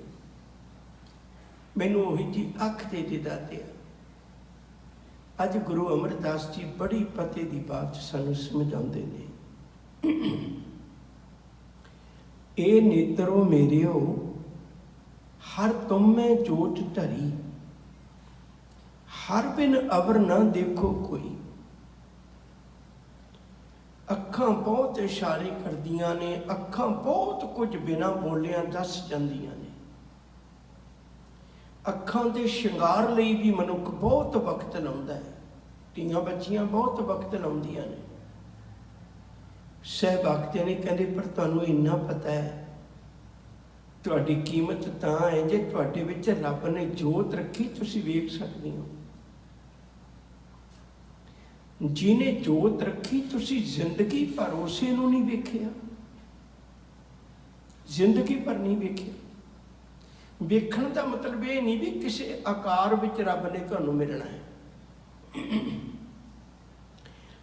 ਮੈਨੂੰ ਉਹੀ ਜੀ ਅੱਖ ਦੇ ਦੇ ਦਾਤਿਆ। ਅੱਜ ਗੁਰੂ ਅਮਰਦਾਸ ਜੀ ਬੜੀ ਪਤੇ ਦੀ ਬਾਤ ਸਾਨੂੰ ਸਮਝਾਉਂਦੇ ਨੇ। ਇਹ ਨੇਤਰੋ ਮੇਰਿਓ ਹਰ ਤੁਮੇ ਜੋਤ ਧਰੀ, ਹਰ ਬਿਨ ਅਵਰ ਨਾ ਦੇਖੋ ਕੋਈ। ਅੱਖਾਂ ਬਹੁਤ ਇਸ਼ਾਰੇ ਕਰਦੀਆਂ ਨੇ, ਅੱਖਾਂ ਬਹੁਤ ਕੁਝ ਬਿਨਾਂ ਬੋਲਿਆਂ ਦੱਸ ਜਾਂਦੀਆਂ ਨੇ। ਅੱਖਾਂ ਦੇ ਸ਼ਿੰਗਾਰ ਲਈ ਵੀ ਮਨੁੱਖ ਬਹੁਤ ਵਕਤ ਲਾਉਂਦਾ ਹੈ। ਧੀਆਂ ਬੱਚੀਆਂ ਬਹੁਤ ਵਕਤ ਲਾਉਂਦੀਆਂ ਨੇ। ਸਹਿਬਾਗਤੇ ਨੇ ਕਹਿੰਦੇ ਪਰ ਤੁਹਾਨੂੰ ਇੰਨਾ ਪਤਾ ਹੈ, ਤੁਹਾਡੀ ਕੀਮਤ ਤਾਂ ਹੈ ਜੇ ਤੁਹਾਡੇ ਵਿੱਚ ਰੱਬ ਨੇ ਜੋਤ ਰੱਖੀ, ਤੁਸੀਂ ਵੇਖ ਸਕਦੇ ਹੋ। ਜਿਹਨੇ ਜੋਤ ਰੱਖੀ ਤੁਸੀਂ ਜ਼ਿੰਦਗੀ ਭਰ ਉਸੇ ਨੂੰ ਨਹੀਂ ਵੇਖਿਆ, ਜ਼ਿੰਦਗੀ ਭਰ ਨਹੀਂ ਵੇਖਿਆ। ਵੇਖਣ ਦਾ ਮਤਲਬ ਇਹ ਨਹੀਂ ਵੀ ਕਿਸੇ ਆਕਾਰ ਵਿੱਚ ਰੱਬ ਨੇ ਤੁਹਾਨੂੰ ਮਿਲਣਾ ਹੈ।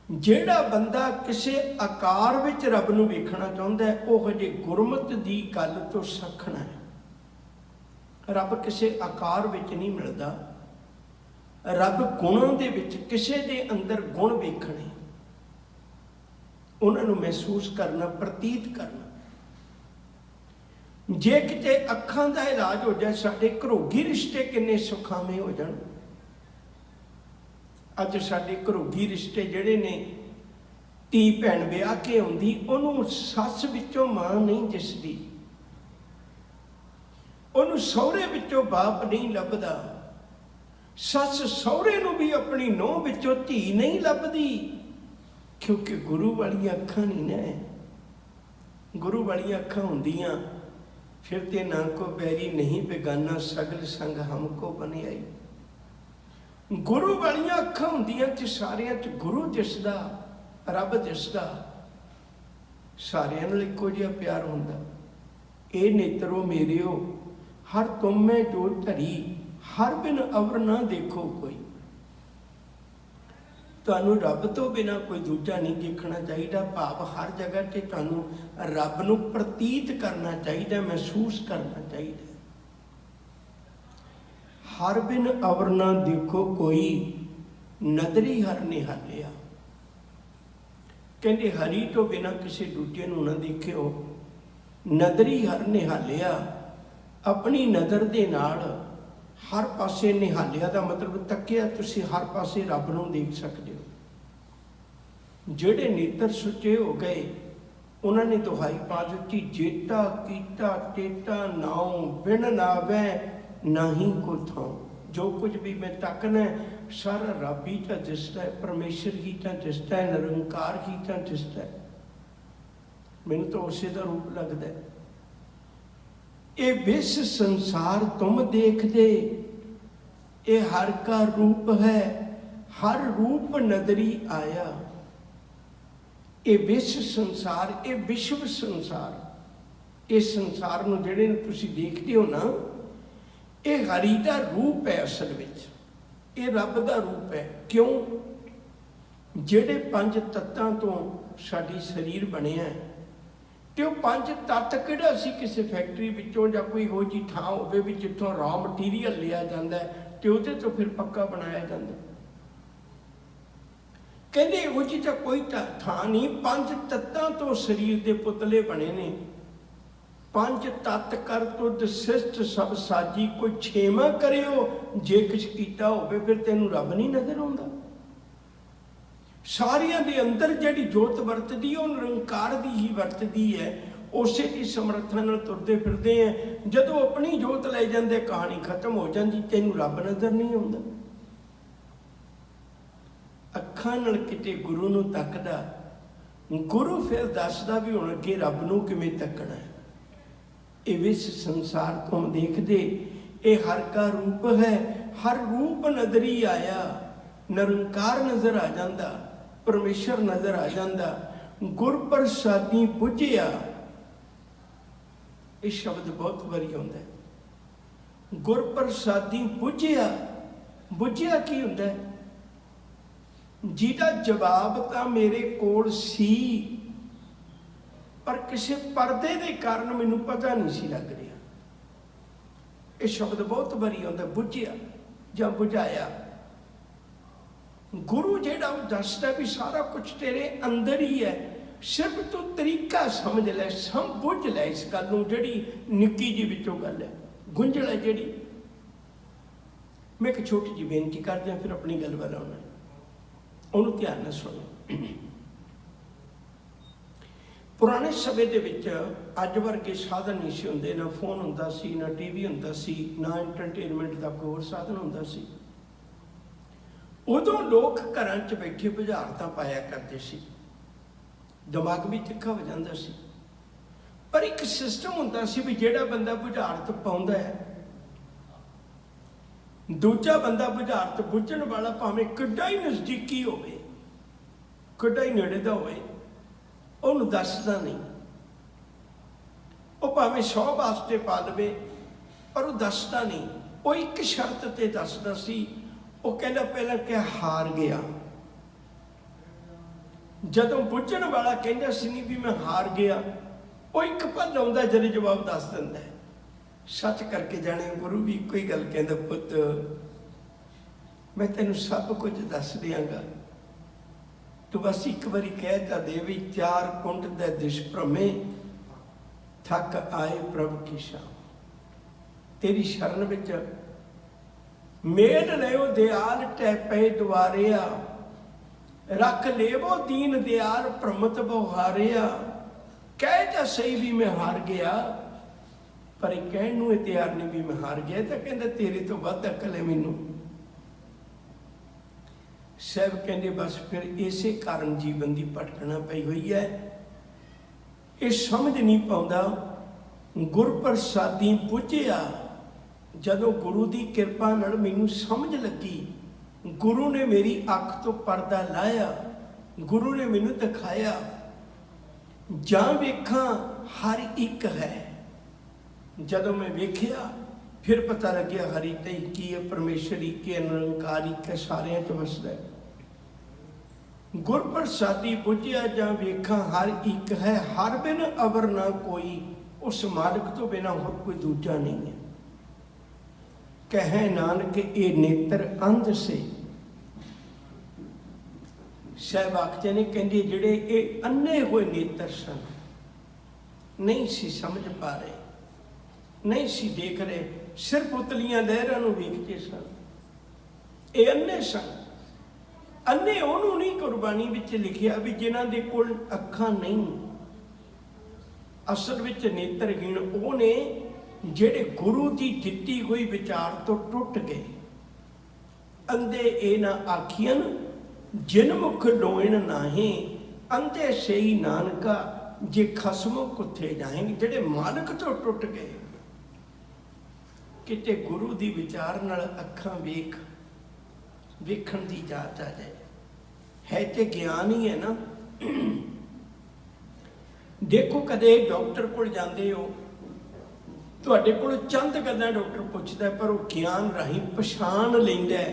ਜਿਹੜਾ ਬੰਦਾ ਕਿਸੇ ਆਕਾਰ ਵਿੱਚ ਰੱਬ ਨੂੰ ਵੇਖਣਾ ਚਾਹੁੰਦਾ ਹੈ, ਉਹ ਹਜੇ ਗੁਰਮਤਿ ਦੀ ਗੱਲ ਤੋਂ ਸੱਖਣਾ ਹੈ। ਰੱਬ ਕਿਸੇ ਆਕਾਰ ਵਿੱਚ ਨਹੀਂ ਮਿਲਦਾ। ਰੱਬ ਗੁਣਾਂ ਦੇ ਵਿੱਚ, ਕਿਸੇ ਦੇ ਅੰਦਰ ਗੁਣ ਵੇਖਣੇ, ਉਹਨਾਂ ਨੂੰ ਮਹਿਸੂਸ ਕਰਨਾ, ਪ੍ਰਤੀਤ ਕਰਨਾ। ਜੇ ਕਿਤੇ ਅੱਖਾਂ ਦਾ ਇਲਾਜ ਹੋ ਜਾਏ, ਸਾਡੇ ਘਰੋਗੀ ਰਿਸ਼ਤੇ ਕਿੰਨੇ ਸੁਖਾਵੇਂ ਹੋ ਜਾਣ। ਅੱਜ ਸਾਡੇ ਘਰੋਗੀ ਰਿਸ਼ਤੇ ਜਿਹੜੇ ਨੇ, ਧੀ ਭੈਣ ਵਿਆਹ ਕੇ ਆਉਂਦੀ, ਉਹਨੂੰ ਸੱਸ ਵਿੱਚੋਂ ਮਾਂ ਨਹੀਂ ਦਿਸਦੀ, ਉਹਨੂੰ ਸਹੁਰੇ ਵਿੱਚੋਂ ਬਾਪ ਨਹੀਂ ਲੱਭਦਾ, ਸੱਸ ਸਹੁਰੇ ਨੂੰ ਵੀ ਆਪਣੀ ਨੂੰਹ ਵਿੱਚੋਂ ਧੀ ਨਹੀਂ ਲੱਭਦੀ, ਕਿਉਂਕਿ ਗੁਰੂ ਵਾਲੀਆਂ ਅੱਖਾਂ ਨਹੀਂ ਨੇ। ਗੁਰੂ ਵਾਲੀਆਂ ਅੱਖਾਂ ਹੁੰਦੀਆਂ ਫਿਰ ਤੇ ਨਾ ਕੋ ਬੈਰੀ ਨਹੀਂ ਬੇਗਾਨਾ, ਸਗਲ ਸੰਗ ਹਮਕੋ ਬਨਿਆਈ। ਗੁਰੂ ਵਾਲੀਆਂ ਅੱਖਾਂ ਹੁੰਦੀਆਂ ਤੇ ਸਾਰਿਆਂ 'ਚ ਗੁਰੂ ਦਿਸਦਾ, ਰੱਬ ਦਿਸਦਾ, ਸਾਰਿਆਂ ਨਾਲ ਇੱਕੋ ਜਿਹਾ ਪਿਆਰ ਹੁੰਦਾ। ਇਹ ਨੇਤਰੋ ਮੇਰਿਓ ਹਰ ਤੁਮੇ ਜੋ ਧਰੀ, ਹਰ ਬਿਨ ਅਵਰ ਨਾ ਦੇਖੋ ਕੋਈ। ਤੁਹਾਨੂੰ ਰੱਬ ਤੋਂ ਬਿਨਾਂ ਕੋਈ ਦੂਜਾ ਨਹੀਂ ਦੇਖਣਾ ਚਾਹੀਦਾ। ਭਾਵ ਹਰ ਜਗ੍ਹਾ 'ਤੇ ਤੁਹਾਨੂੰ ਰੱਬ ਨੂੰ ਪ੍ਰਤੀਤ ਕਰਨਾ ਚਾਹੀਦਾ, ਮਹਿਸੂਸ ਕਰਨਾ ਚਾਹੀਦਾ। ਹਰ ਬਿਨ ਅਵਰ ਨਾ ਦੇਖੋ ਕੋਈ, ਨਦਰੀ ਹਰ ਨਿਹਾਲਿਆ। ਕਹਿੰਦੇ ਹਰੀ ਤੋਂ ਬਿਨਾਂ ਕਿਸੇ ਦੂਜੇ ਨੂੰ ਨਾ ਦੇਖਿਓ। ਨਦਰੀ ਹਰ ਨਿਹਾਲਿਆ, ਆਪਣੀ ਨਜ਼ਰ ਦੇ ਨਾਲ ਹਰ ਪਾਸੇ ਨਿਹਾਲਿਆ ਦਾ ਮਤਲਬ ਤੱਕਿਆ, ਤੁਸੀਂ ਹਰ ਪਾਸੇ ਰੱਬ ਨੂੰ ਦੇਖ ਸਕਦੇ ਹੋ। ਜਿਹੜੇ ਨੇਤਰ ਸੁੱਚੇ ਹੋ ਗਏ, ਉਹਨਾਂ ਨੇ ਦੁਹਾਈ ਪਾ ਦਿੱਤੀ, ਜੇਤਾ ਕੀਤਾ ਟੇਟਾ ਨਾਉ, ਬਿਨ ਨਾਵੈ ਨਾਹੀ ਕੋ ਥਾਉ। ਜੋ ਕੁਝ ਵੀ ਮੈਂ ਤੱਕਣਾ ਸਾਰਾ ਰੱਬ ਹੀ ਤਾਂ ਦਿਸਦਾ ਹੈ, ਪਰਮੇਸ਼ਰ ਹੀ ਤਾਂ ਦਿਸਦਾ ਹੈ, ਨਿਰੰਕਾਰ ਹੀ ਤਾਂ ਦਿਸਦਾ ਹੈ। ਮੈਨੂੰ ਤਾਂ ਉਸੇ ਦਾ ਰੂਪ ਲੱਗਦਾ ਹੈ। ਇਹ ਵਿਸ ਸੰਸਾਰ ਤੁਮ ਦੇਖਦੇ, ਇਹ ਹਰ ਕਾ ਰੂਪ ਹੈ, ਹਰ ਰੂਪ ਨਦਰੀ ਆਇਆ। ਇਹ ਵਿਸ ਸੰਸਾਰ, ਇਹ ਵਿਸ਼ਵ ਸੰਸਾਰ, ਇਹ ਸੰਸਾਰ ਨੂੰ ਜਿਹੜੇ ਨੂੰ ਤੁਸੀਂ ਦੇਖਦੇ ਹੋ ਨਾ, ਇਹ ਹਰੀ ਦਾ ਰੂਪ ਹੈ। ਅਸਲ ਵਿੱਚ ਇਹ ਰੱਬ ਦਾ ਰੂਪ ਹੈ। ਕਿਉਂ? ਜਿਹੜੇ ਪੰਜ ਤੱਤਾਂ ਤੋਂ ਸਾਡੀ ਸਰੀਰ ਬਣਿਆ ਹੈ, ਤੇ ਉਹ ਪੰਜ ਤੱਤ ਕਿਹੜਾ ਸੀ ਕਿਸੇ ਫੈਕਟਰੀ ਵਿੱਚੋਂ ਜਾਂ ਕੋਈ ਇਹੋ ਜਿਹੀ ਥਾਂ ਹੋਵੇ ਵੀ ਜਿੱਥੋਂ ਰॉ ਮਟੀਰੀਅਲ ਲਿਆ ਜਾਂਦਾ ਤੇ ਉਹਦੇ ਤੋਂ ਫਿਰ ਪੱਕਾ ਬਣਾਇਆ ਜਾਂਦਾ। ਕਹਿੰਦੇ ਇਹੋ ਜਿਹੀ ਤਾਂ ਕੋਈ ਥਾਂ ਨਹੀਂ। ਪੰਜ ਤੱਤਾਂ ਤੋਂ ਸਰੀਰ ਦੇ ਪੁਤਲੇ ਬਣੇ ਨੇ। ਪੰਜ ਤੱਤ ਕਰ ਤੁਧ ਸਿਸ਼ਟ ਸਭ ਸਾਜੀ, ਕੋਈ ਛੇਵਾਂ ਕਰਿਓ ਜੇ ਕੁਛ ਕੀਤਾ ਹੋਵੇ ਫਿਰ ਤੈਨੂੰ ਰੱਬ ਨਹੀਂ ਨਜ਼ਰ ਆਉਂਦਾ। ਸਾਰਿਆਂ ਦੇ ਅੰਦਰ ਜਿਹੜੀ ਜੋਤ ਵਰਤਦੀ ਉਹ ਨਿਰੰਕਾਰ ਦੀ ਹੀ ਵਰਤਦੀ ਹੈ। ਉਸੇ ਦੀ ਸਮਰੱਥਾ ਨਾਲ ਤੁਰਦੇ ਫਿਰਦੇ ਆ। ਜਦੋਂ ਆਪਣੀ ਜੋਤ ਲੈ ਜਾਂਦੇ, ਕਹਾਣੀ ਖਤਮ ਹੋ ਜਾਂਦੀ, ਤੈਨੂੰ ਰੱਬ ਨਜ਼ਰ ਨਹੀਂ ਆਉਂਦਾ। ਅੱਖਾਂ ਨਾਲ ਕਿਤੇ ਗੁਰੂ ਨੂੰ ਤੱਕਦਾ, ਗੁਰੂ ਫਿਰ ਦੱਸਦਾ ਵੀ ਹੁਣ ਅੱਗੇ ਰੱਬ ਨੂੰ ਕਿਵੇਂ ਤੱਕਣਾ ਹੈ। ਇਹ ਵਿਸ ਸੰਸਾਰ ਤੁਮ ਦੇਖਦੇ, ਇਹ ਹਰ ਕਾ ਰੂਪ ਹੈ, ਹਰ ਰੂਪ ਨਦਰੀ ਆਇਆ। ਨਿਰੰਕਾਰ ਨਜ਼ਰ ਆ ਜਾਂਦਾ, ਪਰਮੇਸ਼ਰ ਨਜ਼ਰ ਆ ਜਾਂਦਾ। ਗੁਰ ਪ੍ਰਸਾਦੀ ਬੁਝਿਆ, ਇਹ ਸ਼ਬਦ ਬਹੁਤ ਵਾਰੀ ਆਉਂਦਾ ਹੈ। ਗੁਰ ਪ੍ਰਸਾਦੀ ਬੁਝਿਆ। ਬੁਝਿਆ ਕੀ ਹੁੰਦਾ ਹੈ? ਜਿਹਦਾ ਜਵਾਬ ਤਾਂ ਮੇਰੇ ਕੋਲ ਸੀ, ਪਰ ਕਿਸੇ ਪਰਦੇ ਦੇ ਕਾਰਨ ਮੈਨੂੰ ਪਤਾ ਨਹੀਂ ਸੀ ਲੱਗ ਰਿਹਾ। ਇਹ ਸ਼ਬਦ ਬਹੁਤ ਵਾਰੀ ਆਉਂਦਾ, ਬੁਝਿਆ ਜਾਂ ਬੁਝਾਇਆ। ਗੁਰੂ ਜਿਹੜਾ ਉਹ ਦੱਸਦਾ ਵੀ ਸਾਰਾ ਕੁਝ ਤੇਰੇ ਅੰਦਰ ਹੀ ਹੈ, ਸਿਰਫ ਤੂੰ ਤਰੀਕਾ ਸਮਝ ਲੈ, ਬੁੱਝ ਲੈ ਇਸ ਗੱਲ ਨੂੰ। ਜਿਹੜੀ ਨਿੱਕੀ ਜਿਹੀ ਵਿੱਚੋਂ ਗੱਲ ਹੈ, ਗੁੰਝਲ ਹੈ ਜਿਹੜੀ। ਮੈਂ ਇੱਕ ਛੋਟੀ ਜਿਹੀ ਬੇਨਤੀ ਕਰਦਾ, ਫਿਰ ਆਪਣੀ ਗੱਲ ਵੱਲ ਆਉਣਾ, ਉਹਨੂੰ ਧਿਆਨ ਨਾਲ ਸੁਣੋ। ਪੁਰਾਣੇ ਸਮੇਂ ਦੇ ਵਿੱਚ ਅੱਜ ਵਰਗੇ ਸਾਧਨ ਨਹੀਂ ਸੀ ਹੁੰਦੇ, ਨਾ ਫੋਨ ਹੁੰਦਾ ਸੀ, ਨਾ ਟੀਵੀ ਹੁੰਦਾ ਸੀ, ਨਾ ਐਂਟਰਟੇਨਮੈਂਟ ਦਾ ਕੋਈ ਹੋਰ ਸਾਧਨ ਹੁੰਦਾ ਸੀ। ਉਦੋਂ ਲੋਕ ਘਰਾਂ 'ਚ ਬੈਠੇ ਬੁਝਾਰਤਾਂ ਪਾਇਆ ਕਰਦੇ ਸੀ, ਦਿਮਾਗ ਵੀ ਤਿੱਖਾ ਹੋ ਜਾਂਦਾ ਸੀ। ਪਰ ਇੱਕ ਸਿਸਟਮ ਹੁੰਦਾ ਸੀ ਵੀ ਜਿਹੜਾ ਬੰਦਾ ਬੁਝਾਰਤ ਪਾਉਂਦਾ ਹੈ, ਦੂਜਾ ਬੰਦਾ ਬੁਝਾਰਤ ਬੁੱਝਣ ਵਾਲਾ ਭਾਵੇਂ ਕਿੱਡਾ ਹੀ ਨਜ਼ਦੀਕੀ ਹੋਵੇ, ਕਿੱਡਾ ਹੀ ਨੇੜੇ ਦਾ ਹੋਵੇ, ਉਹਨੂੰ ਦੱਸਦਾ ਨਹੀਂ। ਉਹ ਭਾਵੇਂ 100 ਵਾਸਤੇ ਪਾ ਲਵੇ ਪਰ ਉਹ ਦੱਸਦਾ ਨਹੀਂ। ਉਹ ਇੱਕ ਸ਼ਰਤ ਤੇ ਦੱਸਦਾ ਸੀ, ਉਹ ਕਹਿੰਦਾ ਪਹਿਲਾਂ ਕਿ ਹਾਰ ਗਿਆ। ਜਦੋਂ ਬੁੱਝਣ ਵਾਲਾ ਕਹਿੰਦਾ ਸੀ ਨਹੀਂ ਵੀ ਮੈਂ ਹਾਰ ਗਿਆ, ਉਹ ਇੱਕ ਪਲ ਆਉਂਦਾ ਜਦੋਂ ਜਵਾਬ ਦੱਸ ਦਿੰਦਾ ਹੈ। ਸੱਚ ਕਰਕੇ ਜਾਣੇ ਗੁਰੂ ਵੀ ਇੱਕੋ ਹੀ ਗੱਲ ਕਹਿੰਦਾ, ਪੁੱਤ ਮੈਂ ਤੈਨੂੰ ਸਭ ਕੁਝ ਦੱਸ ਦਿਆਂਗਾ, ਤੂੰ ਬਸ ਇੱਕ ਵਾਰੀ ਕਹਿ ਤਾਂ ਦੇ ਵੀ 4 ਕੁੰਟ ਦੇ ਦਿਸ਼ ਭ੍ਰਮੇ ਥੱਕ ਆਏ ਪ੍ਰਭ ਕੀ ਸ਼ਾਮ। ਤੇਰੀ ਸ਼ਰਨ ਵਿੱਚ ਮੇਲ ਲਿਓ ਦਿਆਲ ਟੈ ਪਏ ਦੁਆਰਿਆ, ਰੱਖ ਲੇਵੋ ਦੀਨ ਦਿਆਲ ਭ੍ਰਮਤ ਬੁਹਾਰਿਆ। ਕਹਿ ਤਾਂ ਸਹੀ ਵੀ ਮੈਂ ਹਾਰ ਗਿਆ, ਪਰ ਇਹ ਕਹਿਣ ਨੂੰ ਇਹ ਤਿਆਰ ਨਹੀਂ ਵੀ ਮੈਂ ਹਾਰ ਗਿਆ। ਤਾਂ ਕਹਿੰਦਾ ਤੇਰੇ ਤੋਂ ਵੱਧ ਅਕਲ ਹੈ ਮੈਨੂੰ। ਸਾਹਿਬ ਕਹਿੰਦੇ ਬਸ ਫਿਰ ਇਸੇ ਕਾਰਨ ਜੀਵਨ ਦੀ ਭਟਕਣਾ ਪਈ ਹੋਈ ਹੈ। ਇਹ ਸਮਝ ਨਹੀਂ ਪਾਉਂਦਾ। ਗੁਰ ਪ੍ਰਸਾਦੀ ਪੁੱਜਿਆ, ਜਦੋਂ ਗੁਰੂ ਦੀ ਕਿਰਪਾ ਨਾਲ ਮੈਨੂੰ ਸਮਝ ਲੱਗੀ, ਗੁਰੂ ਨੇ ਮੇਰੀ ਅੱਖ ਤੋਂ ਪਰਦਾ ਲਾਇਆ, ਗੁਰੂ ਨੇ ਮੈਨੂੰ ਦਿਖਾਇਆ, ਜਾਂ ਵੇਖਾਂ ਹਰ ਇੱਕ ਹੈ। ਜਦੋਂ ਮੈਂ ਵੇਖਿਆ ਫਿਰ ਪਤਾ ਲੱਗਿਆ ਹਰੀ ਤੇ ਕੀ ਹੈ, ਪਰਮੇਸ਼ਰ ਹੀ ਕੇ ਨਿਰੰਕਾਰੀ ਕੇ ਸਾਰਿਆਂ 'ਚ ਵਸਦਾ ਹੈ। ਗੁਰ ਪ੍ਰਸਾਦੀ ਪੁੱਜਿਆ ਜਾਂ ਵੇਖਾਂ ਹਰ ਇੱਕ ਹੈ, ਹਰ ਬਿਨ ਅਵਰ ਨਾ ਕੋਈ, ਉਸ ਮਾਲਕ ਤੋਂ ਬਿਨਾਂ ਹੋਰ ਕੋਈ ਦੂਜਾ ਨਹੀਂ ਹੈ। ਕਹੇ ਨਾਨਕ ਇਹ ਨੇਤਰ ਅੰਧ ਸੇ। ਸਾਹਿਬ ਆਖਦੇ ਨੇ, ਕਹਿੰਦੇ ਜਿਹੜੇ ਇਹ ਅੰਨੇ ਹੋਏ ਨੇਤਰ ਸਨ, ਨਹੀਂ ਸੀ ਸਮਝ ਪਾ ਰਹੇ, ਨਹੀਂ ਸੀ ਦੇਖ ਰਹੇ, ਸਿਰਫ ਉਤਲੀਆਂ ਲਹਿਰਾਂ ਨੂੰ ਵੇਖਦੇ ਸਨ। ਇਹ ਅੰਨੇ ਸਨ। ਅੰਨੇ ਉਹਨੂੰ ਨਹੀਂ ਕੁਰਬਾਨੀ ਵਿੱਚ ਲਿਖਿਆ ਵੀ ਜਿਨ੍ਹਾਂ ਦੇ ਕੋਲ ਅੱਖਾਂ ਨਹੀਂ। ਅਸਲ ਵਿੱਚ ਨੇਤਰਹੀਣ ਉਹ ਨੇ ਜਿਹੜੇ ਗੁਰੂ ਦੀ ਦਿੱਤੀ ਹੋਈ ਵਿਚਾਰ ਤੋਂ ਟੁੱਟ ਗਏ। ਅੰਧੇ ਇਹ ਨਾ ਆਖੀਆਂ ਜਿਨ ਮੁਖ ਲੋਇਣ ਨਾਹੀਂ, ਅੰਧੇ ਸਹੀ ਨਾਨਕਾ ਜੇ ਖਸਮੋ ਕੁੱਥੇ ਜਾਏਂਗੇ। ਜਿਹੜੇ ਮਾਲਕ ਤੋਂ ਟੁੱਟ ਗਏ, ਕਿਤੇ ਗੁਰੂ ਦੀ ਵਿਚਾਰ ਨਾਲ ਅੱਖਾਂ ਵੇਖਣ ਦੀ ਜਾਚ ਆ ਜਾਏ। ਹੈ ਤੇ ਗਿਆਨ ਹੀ ਹੈ ਨਾ। ਦੇਖੋ ਕਦੇ ਡਾਕਟਰ ਕੋਲ ਜਾਂਦੇ ਹੋ, ਤੁਹਾਡੇ ਕੋਲ ਚੰਦ ਗੱਲਾਂ ਡਾਕਟਰ ਪੁੱਛਦਾ, ਪਰ ਉਹ ਗਿਆਨ ਰਾਹੀਂ ਪਛਾਣ ਲੈਂਦਾ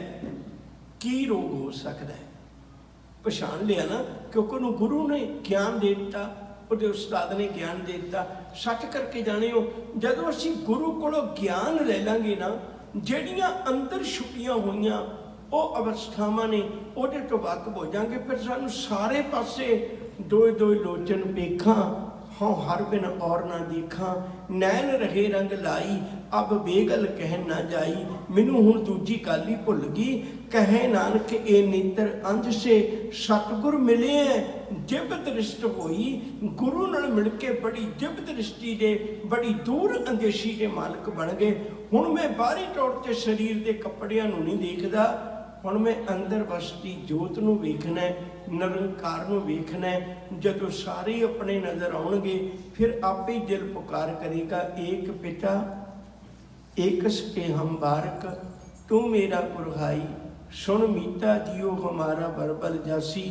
ਕੀ ਰੋਗ ਹੋ ਸਕਦਾ ਹੈ। ਪਛਾਣ ਲਿਆ ਨਾ, ਕਿਉਂਕਿ ਉਹਨੂੰ ਗੁਰੂ ਨੇ ਗਿਆਨ ਦੇ ਦਿੱਤਾ, ਉਹਦੇ ਉਸਤਾਦ ਨੇ ਗਿਆਨ ਦੇ ਦਿੱਤਾ। ਸੱਚ ਕਰਕੇ ਜਾਣਿਓ, ਜਦੋਂ ਅਸੀਂ ਗੁਰੂ ਕੋਲੋਂ ਗਿਆਨ ਲੈ ਲਾਂਗੇ ਨਾ, ਜਿਹੜੀਆਂ ਅੰਦਰ ਛੁਪੀਆਂ ਹੋਈਆਂ ਉਹ ਅਵਸਥਾਵਾਂ ਨੇ, ਉਹਦੇ ਤੋਂ ਵਾਕਫ ਹੋ ਜਾਵਾਂਗੇ। ਫਿਰ ਸਾਨੂੰ ਸਾਰੇ ਪਾਸੇ ਦੋਏ ਦੋਏ ਲੋਚਨ ਵੇਖਾਂ, ਹਾਂ ਹਰ ਬਿਨ ਔਰ ਨਾ ਦੇਖਾਂ, ਨੈਣ ਰਹੇ ਰੰਗ ਲਾਈ, ਅਬ ਬੇਗਲ ਕਹਿਣ ਨਾ ਜਾਈ। ਮੈਨੂੰ ਹੁਣ ਦੂਜੀ ਗੱਲ ਹੀ ਭੁੱਲ ਗਈ। ਕਹੇ ਨਾਨਕ ਇਹ ਨੇਤਰ ਅੰਧ ਸੇ, ਸਤਿਗੁਰ ਮਿਲੇ ਜਿਬ ਦ੍ਰਿਸ਼ਟ ਹੋਈ। ਗੁਰੂ ਨਾਲ ਮਿਲ ਕੇ ਬੜੀ ਜਿਬ ਦ੍ਰਿਸ਼ਟੀ ਦੇ, ਬੜੀ ਦੂਰ ਅੰਦੇਸ਼ੀ ਦੇ ਮਾਲਕ ਬਣ ਗਏ। ਹੁਣ ਮੈਂ ਬਾਹਰੀ ਤੌਰ ਤੇ ਸਰੀਰ ਦੇ ਕੱਪੜਿਆਂ ਨੂੰ ਨਹੀਂ ਦੇਖਦਾ, ਹੁਣ ਮੈਂ ਅੰਦਰ ਵਸਦੀ ਜੋਤ ਨੂੰ ਵੇਖਣਾ, ਨਿਰੰਕਾਰ ਨੂੰ ਵੇਖਣਾ। ਜਦੋਂ ਸਾਰੇ ਆਪਣੇ ਨਜ਼ਰ ਆਉਣਗੇ, ਫਿਰ ਆਪੇ ਹੀ ਦਿਲ ਪੁਕਾਰ ਕਰੇਗਾ, ਏਕ ਪਿਤਾ ਏਕ ਸਕੇ ਹਮ ਬਾਰਕ, ਤੂੰ ਮੇਰਾ ਪੁਰਹਾਈ। ਸੁਣ ਮੀਤਾ ਜੀਓ ਹਮਾਰਾ ਬਰਬਲ ਜਾਸੀ,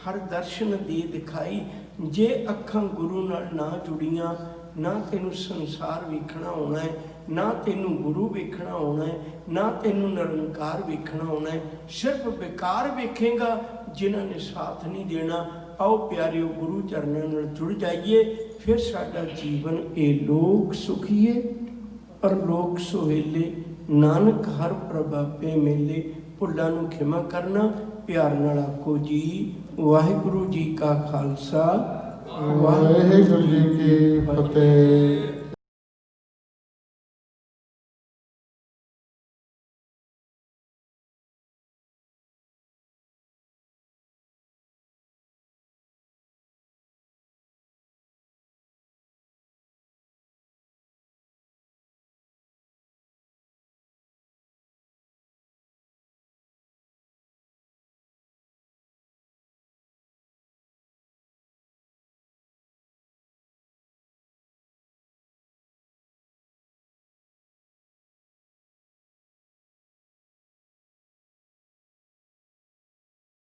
ਹਰ ਦਰਸ਼ਨ ਦੇ ਦਿਖਾਈ। ਜੇ ਅੱਖਾਂ ਗੁਰੂ ਨਾਲ ਨਾ ਜੁੜੀਆਂ, ਨਾ ਤੈਨੂੰ ਸੰਸਾਰ ਵੇਖਣਾ ਆਉਣਾ ਹੈ, ਨਾ ਤੈਨੂੰ ਗੁਰੂ ਵੇਖਣਾ ਆਉਣਾ ਹੈ, ਨਾ ਤੈਨੂੰ ਨਿਰੰਕਾਰ ਵੇਖਣਾ ਆਉਣਾ ਹੈ। ਸਿਰਫ ਬੇਕਾਰ ਵੇਖੇਗਾ ਜਿਨ੍ਹਾਂ ਨੇ ਸਾਥ ਨਹੀਂ ਦੇਣਾ। ਆਓ ਪਿਆਰਿਓ, ਗੁਰੂ ਚਰਨਾਂ ਨਾਲ ਜੁੜ ਜਾਈਏ, ਫਿਰ ਸਾਡਾ ਜੀਵਨ ਇਹ ਲੋਕ ਸੁਖੀਏ ਪਰ ਲੋਕ ਸੁਹੇਲੇ। ਨਾਨਕ ਹਰ ਪ੍ਰਭਾਪੇ ਮੇਲੇ। ਭੁੱਲਾਂ ਨੂੰ ਖਿਮਾ ਕਰਨਾ, ਪਿਆਰ ਨਾਲ ਆਖੋ ਜੀ ਵਾਹਿਗੁਰੂ ਜੀ ਕਾ ਖਾਲਸਾ, ਵਾਹਿਗੁਰੂ ਜੀ ਕੀ ਫਤਿਹ।